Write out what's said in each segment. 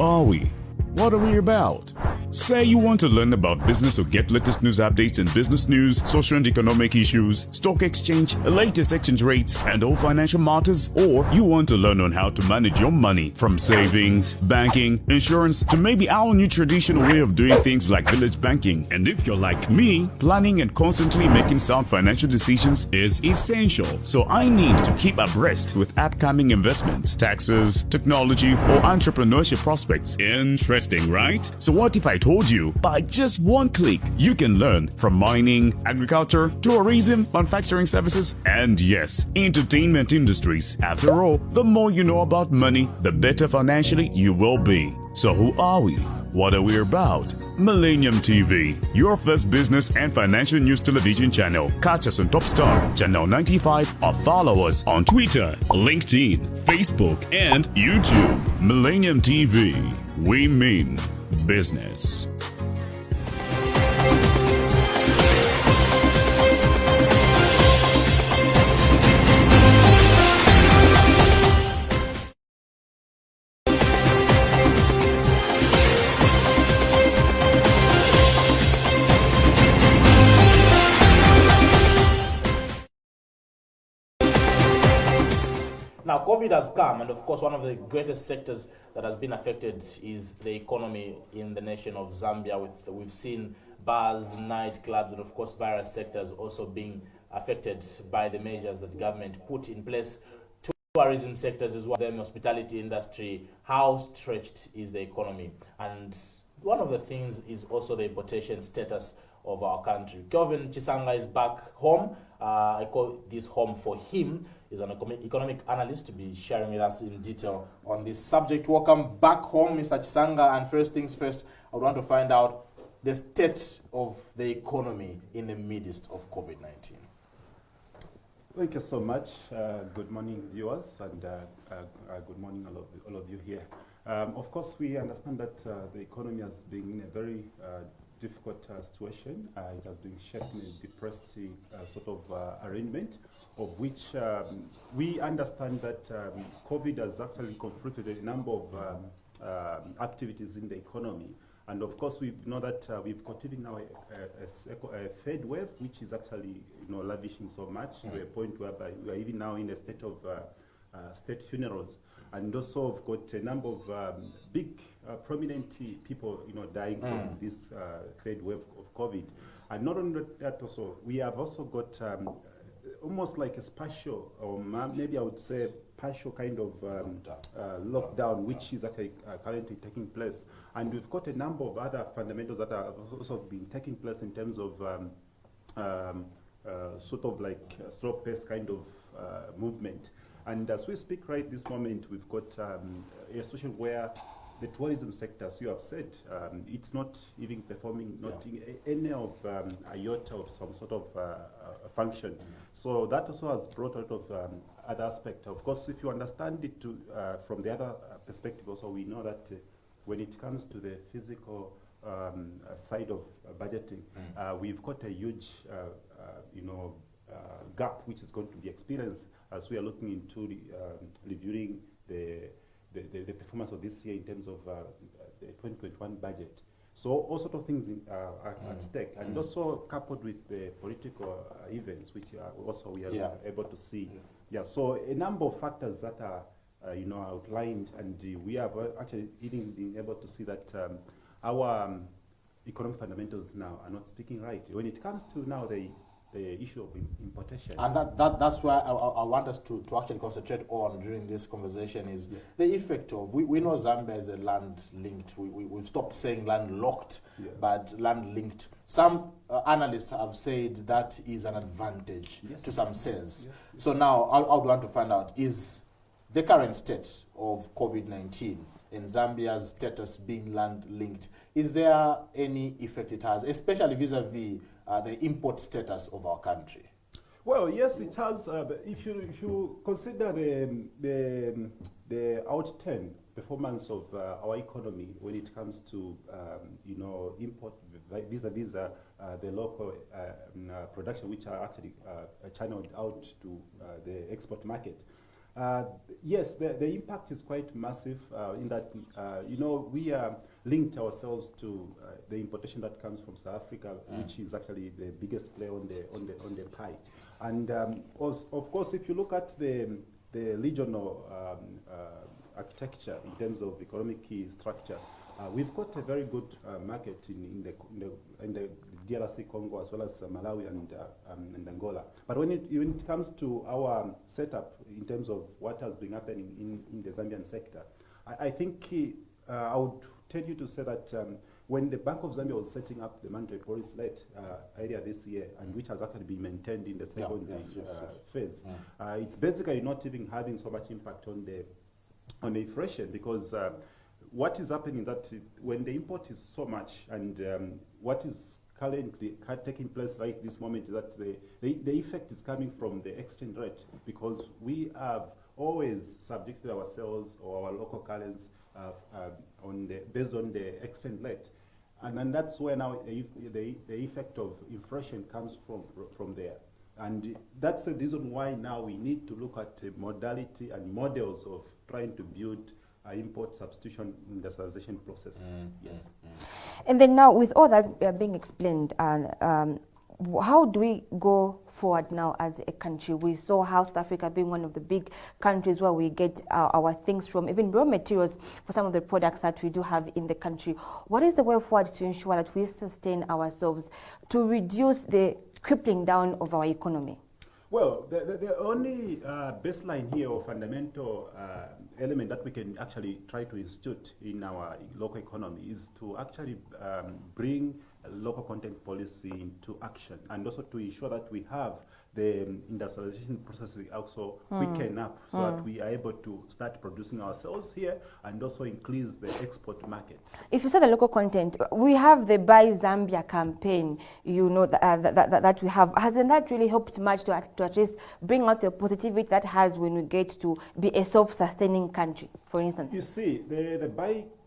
are we? What are we about? Say you want to learn about business or get latest news updates in business news, social and economic issues, stock exchange, latest exchange rates, and all financial matters, or you want to learn on how to manage your money from savings, banking, insurance, to maybe our new traditional way of doing things like village banking. And if you're like me, planning and constantly making sound financial decisions is essential. So I need to keep abreast with upcoming investments, taxes, technology, or entrepreneurship prospects. Interesting, right? So what if I told you by just one click you can learn from mining, agriculture, tourism, manufacturing services, and yes, entertainment industries. After all, the more you know about money, the better financially you will be. So who are we? What are we about? Millennium TV, your first business and financial news television channel. Catch us on Topstar, Channel 95, or follow us on Twitter, LinkedIn, Facebook, and YouTube. Millennium TV, we mean business. Now, COVID has come, and of course, one of the greatest sectors that has been affected is the economy in the nation of Zambia. We've seen bars, nightclubs, and of course, various sectors also being affected by the measures that the government put in place. Tourism sectors as well, the hospitality industry. How stretched is the economy? And one of the things is also the importation status of our country. Kelvin Chisanga is back home. I call this home for him. He's an economic analyst to be sharing with us in detail on this subject. Welcome back home, Mr. Chisanga. And first things first, I want to find out the state of the economy in the midst of COVID-19. Thank you so much. Good morning, viewers, and good morning, all of you here. Of course, we understand that the economy has been in a very difficult situation. It has been shaped in a depressed sort of arrangement, of which we understand that COVID has actually conflicted a number of activities in the economy. And of course, we know that we've continued now a third wave, which is actually lavishing so much to a point whereby we are even now in a state of state funerals. And also, we've got a number of big, prominent people, dying from this third wave of COVID. And not only that, also we have also got almost like a spatial, or maybe I would say partial kind of lockdown, which is actually currently taking place. And we've got a number of other fundamentals that are also been taking place in terms of sort of like slow-paced kind of movement. And as we speak right this moment, we've got a situation where the tourism sector, as you have said, it's not even performing, not in any of iota of some sort of function. So that also has brought a lot of other aspect. Of course, if you understand it from the other perspective also, we know that when it comes to the physical side of budgeting, we've got a huge, gap which is going to be experienced as we are looking into reviewing the performance of this year in terms of the 2021 budget. So all sorts of things are at stake, and also coupled with the political events, which also we are able to see. So a number of factors that are outlined, and we have actually even been able to see that our economic fundamentals now are not speaking right when it comes to now the issue of importation. And that's where I want us to actually concentrate on during this conversation is the effect of, we know Zambia is a land-linked, we've stopped saying land-locked, but land-linked. Some analysts have said that is an advantage to some sense. So now I would want to find out, is the current state of COVID-19 in Zambia's status being land-linked, is there any effect it has, especially vis-a-vis the import status of our country? Well, yes, it has. But if you consider the outturn performance of our economy when it comes to import vis-a-vis the local production, which are actually channeled out to the export market, Yes, the impact is quite massive in that, we are linked ourselves to the importation that comes from South Africa, which is actually the biggest player on the pie. And of course, if you look at the regional architecture in terms of economic key structure, we've got a very good market in the DRC Congo as well as Malawi and Angola. But when it comes to our setup in terms of what has been happening in the Zambian sector, I think I would tell you to say that when the Bank of Zambia was setting up the monetary policy rate earlier this year, and which has actually been maintained in the second phase, it's basically not even having so much impact on the inflation, because what is happening is that when the import is so much, and what is currently taking place right this moment is that the effect is coming from the exchange rate, because we have always subjected ourselves or our local currency based on the exchange rate. And then that's where now the effect of inflation comes from there. And that's the reason why now we need to look at modality and models of trying to build import substitution industrialization process. Yes. And then now, with all that being explained, how do we go forward now as a country? We saw how South Africa being one of the big countries where we get our things from, even raw materials for some of the products that we do have in the country. What is the way forward to ensure that we sustain ourselves, to reduce the crippling down of our economy? Well, the only baseline here or fundamental element that we can actually try to institute in our local economy is to actually bring local content policy into action, and also to ensure that we have the industrialization process also quicken up, so that we are able to start producing ourselves here and also increase the export market. If you say the local content, we have the Buy Zambia campaign, that we have. Hasn't that really helped much to at least bring out the positivity that has when we get to be a self-sustaining country, for instance? You see, the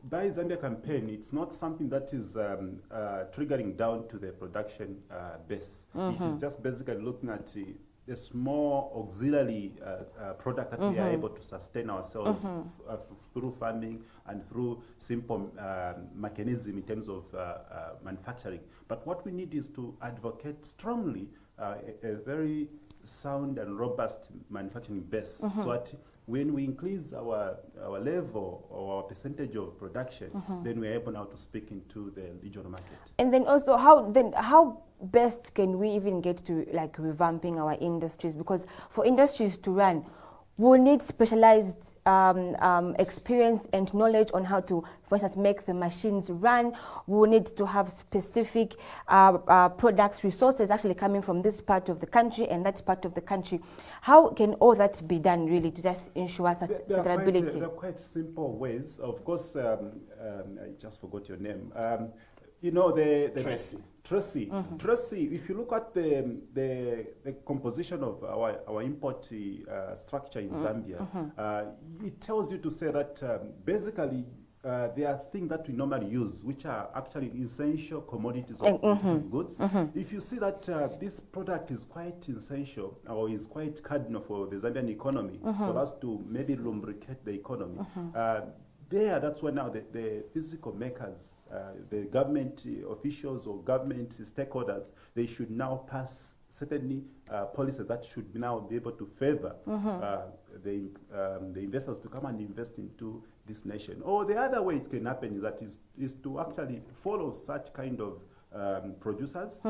Buy Zambia campaign, it's not something that is triggering down to the production base. It is just basically looking at a small auxiliary product that we are able to sustain ourselves through farming and through simple mechanism in terms of manufacturing. But what we need is to advocate strongly a very sound and robust manufacturing base, so that when we increase our level or our percentage of production, then we're able now to speak into the regional market. And then also, how best can we even get to revamping our industries? Because for industries to run, we'll need specialized experience and knowledge on how to, for instance, make the machines run. We'll need to have specific products, resources actually coming from this part of the country and that part of the country. How can all that be done really to just ensure sustainability? There are quite simple ways. Of course, I just forgot your name. Tracy. Tracy, if you look at the composition of our import structure in Zambia, it tells you to say that basically there are things that we normally use, which are actually essential commodities of goods. If you see that this product is quite essential or is quite cardinal for the Zambian economy, for us to maybe lubricate the economy, that's where now the physical makers, the government officials or government stakeholders, they should now pass certainly policies that should now be able to favor the investors to come and invest into this nation. Or the other way it can happen is to actually follow such kind of producers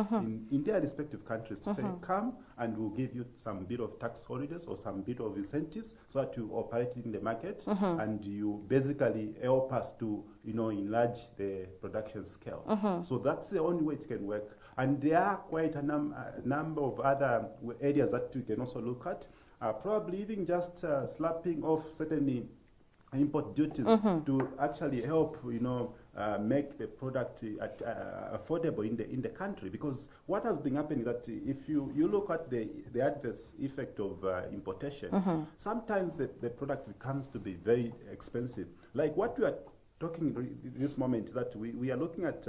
in their respective countries to say, come and we'll give you some bit of tax holidays or some bit of incentives so that you operate in the market and you basically help us to enlarge the production scale. So that's the only way it can work. And there are quite a number of other areas that we can also look at. Probably even just slapping off certainly import duties to actually help make the product affordable in the country. Because what has been happening is that if you look at the adverse effect of importation, sometimes the product becomes to be very expensive. Like what we are talking this moment, that we are looking at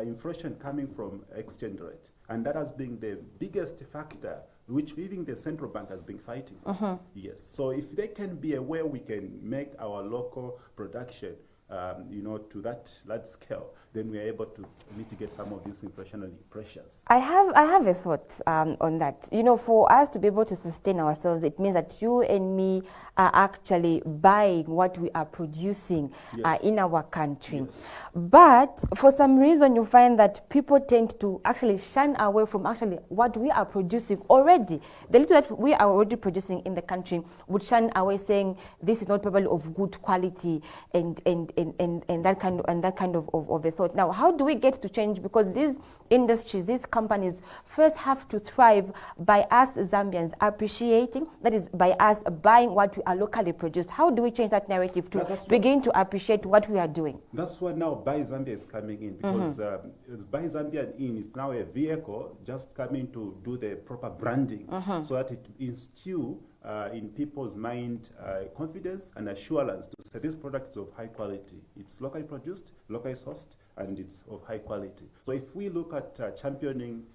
inflation coming from exchange rate. And that has been the biggest factor which even the central bank has been fighting for. Yes. So if they can be aware we can make our local production to that scale, then we are able to mitigate some of these inflationary pressures. I have a thought on that. For us to be able to sustain ourselves, it means that you and me are actually buying what we are producing in our country. Yes. But for some reason, you find that people tend to actually shun away from actually what we are producing already. The little that we are already producing in the country would shun away, saying this is not probably of good quality and that kind of a thought. Now, how do we get to change? Because these industries, these companies first have to thrive by us Zambians appreciating, that is by us buying what we are locally produced. How do we change that narrative to begin to appreciate what we are doing? That's why now Buy Zambia is coming in, because Buy Zambia is now a vehicle just coming to do the proper branding so that it instills in people's mind confidence and assurance to say this product is of high quality. It's locally produced, locally sourced, and it's of high quality. So if we look at championing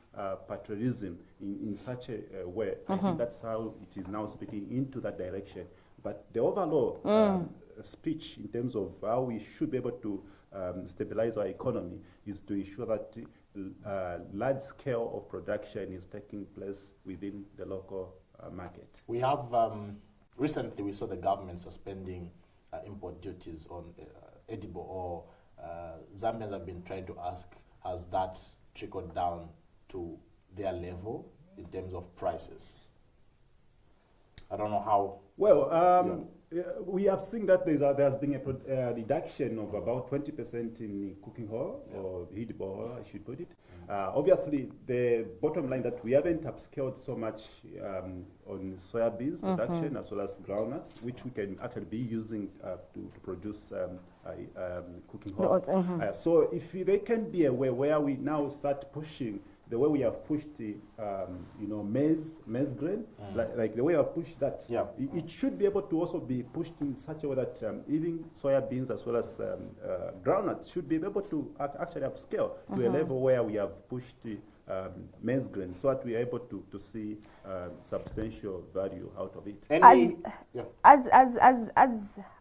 patriotism in such a way, I think that's how it is now speaking into that direction. But the overall speech in terms of how we should be able to stabilize our economy is to ensure that large scale of production is taking place within the local market. We have, recently we saw the government suspending import duties on edible oil. Zambians have been trying to ask, has that trickled down to their level in terms of prices? I don't know how. Well, we have seen that there has been a reduction of about 20% in cooking oil, or edible oil, I should put it. Obviously, the bottom line that we haven't upscaled so much on soybeans production as well as groundnuts, which we can actually be using to produce cooking oil. So if they can be aware where we now start pushing the way we have pushed maize grain, like the way we have pushed that, it should be able to also be pushed in such a way that even soybeans as well as groundnuts should be able to actually upscale to a level where we have pushed maize grain, so that we are able to see substantial value out of it.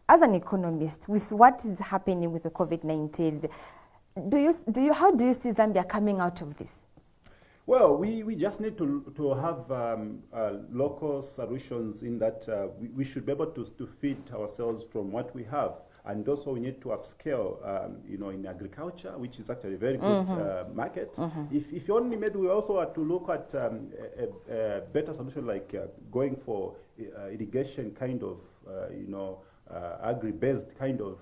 As an economist, with what is happening with the COVID-19, how do you see Zambia coming out of this? Well, we just need to have local solutions in that we should be able to feed ourselves from what we have. And also we need to upscale, in agriculture, which is actually a very good market. If only maybe we also have to look at a better solution, like going for irrigation kind of, agri-based kind of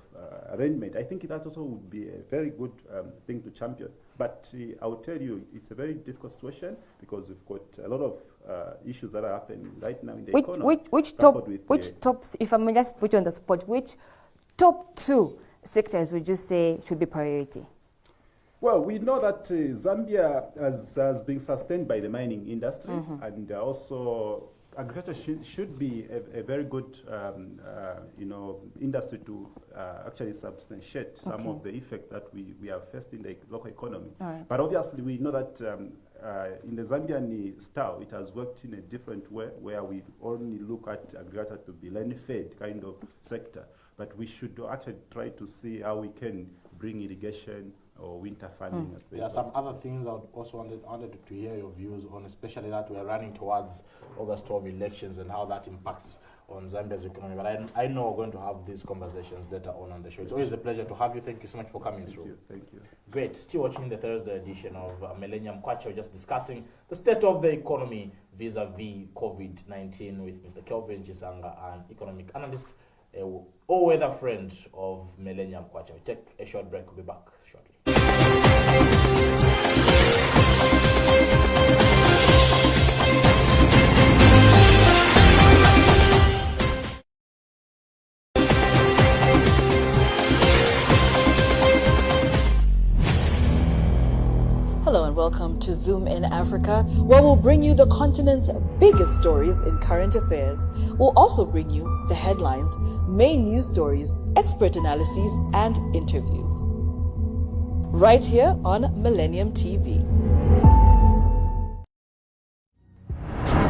arrangement. I think that also would be a very good thing to champion. But I will tell you, it's a very difficult situation because we've got a lot of issues that are happening right now in the economy. Which top, if I may just put you on the spot, which top 2 sectors would you say should be priority? Well, we know that Zambia has been sustained by the mining industry, and also agriculture should be a very good, industry to actually substantiate some of the effect that we have faced in the local economy. But obviously, we know that in the Zambian style, it has worked in a different way, where we only look at agriculture to be land-fed kind of sector. But we should actually try to see how we can bring irrigation or winter farming. There are some other things I also wanted to hear your views on, especially that we're running towards August 12 elections and how that impacts on Zambia's economy. But I know we're going to have these conversations later on the show. It's always a pleasure to have you. Thank you so much for coming through. Thank you. Great. Still watching the Thursday edition of Millennium Kwacha. We're just discussing the state of the economy vis-a-vis COVID-19 with Mr. Kelvin Chisanga, an economic analyst, an all-weather friend of Millennium Kwacha. We take a short break. We'll be back shortly. Hello and welcome to Zoom in Africa, where we'll bring you the continent's biggest stories in current affairs. We'll also bring you the headlines, main news stories, expert analyses, and interviews. Right here on Millennium TV.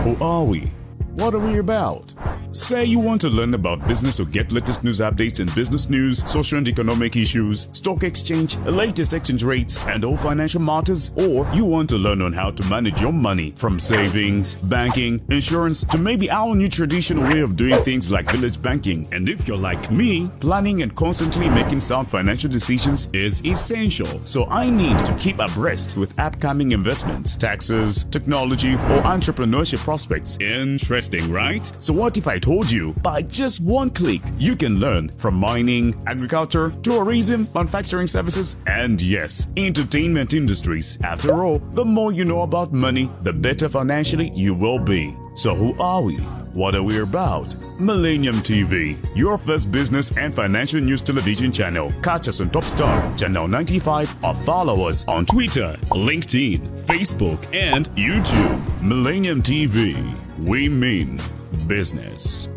Who are we? What are we about? Say you want to learn about business or get latest news updates in business news, social and economic issues, stock exchange, latest exchange rates, and all financial matters, or you want to learn on how to manage your money from savings, banking, insurance, to maybe our new traditional way of doing things like village banking. And if you're like me, planning and constantly making sound financial decisions is essential. So I need to keep abreast with upcoming investments, taxes, technology, or entrepreneurship prospects. Interesting, right? So what if I told you by just one click you can learn from mining, agriculture, tourism, manufacturing services, and yes, entertainment industries. After all, the more you know about money, the better financially you will be. So who are we? What are we about? Millennium TV, your first business and financial news television channel. Catch us on Top Star, Channel 95, or follow us on Twitter, LinkedIn, Facebook, and YouTube. Millennium TV, we mean business.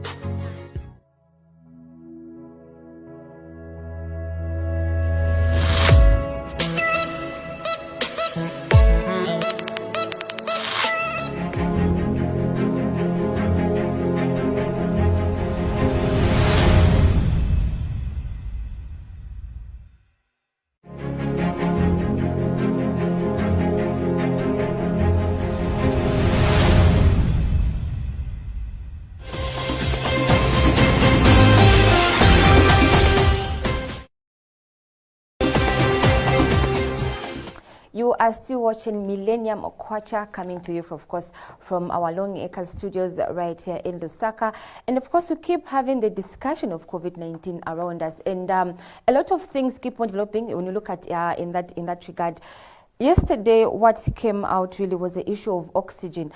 You are still watching Millennium Okwacha, coming to you, of course, from our Long Acres studios right here in Lusaka. And of course, we keep having the discussion of COVID-19 around us, and a lot of things keep on developing when you look at in that regard. Yesterday, what came out really was the issue of oxygen.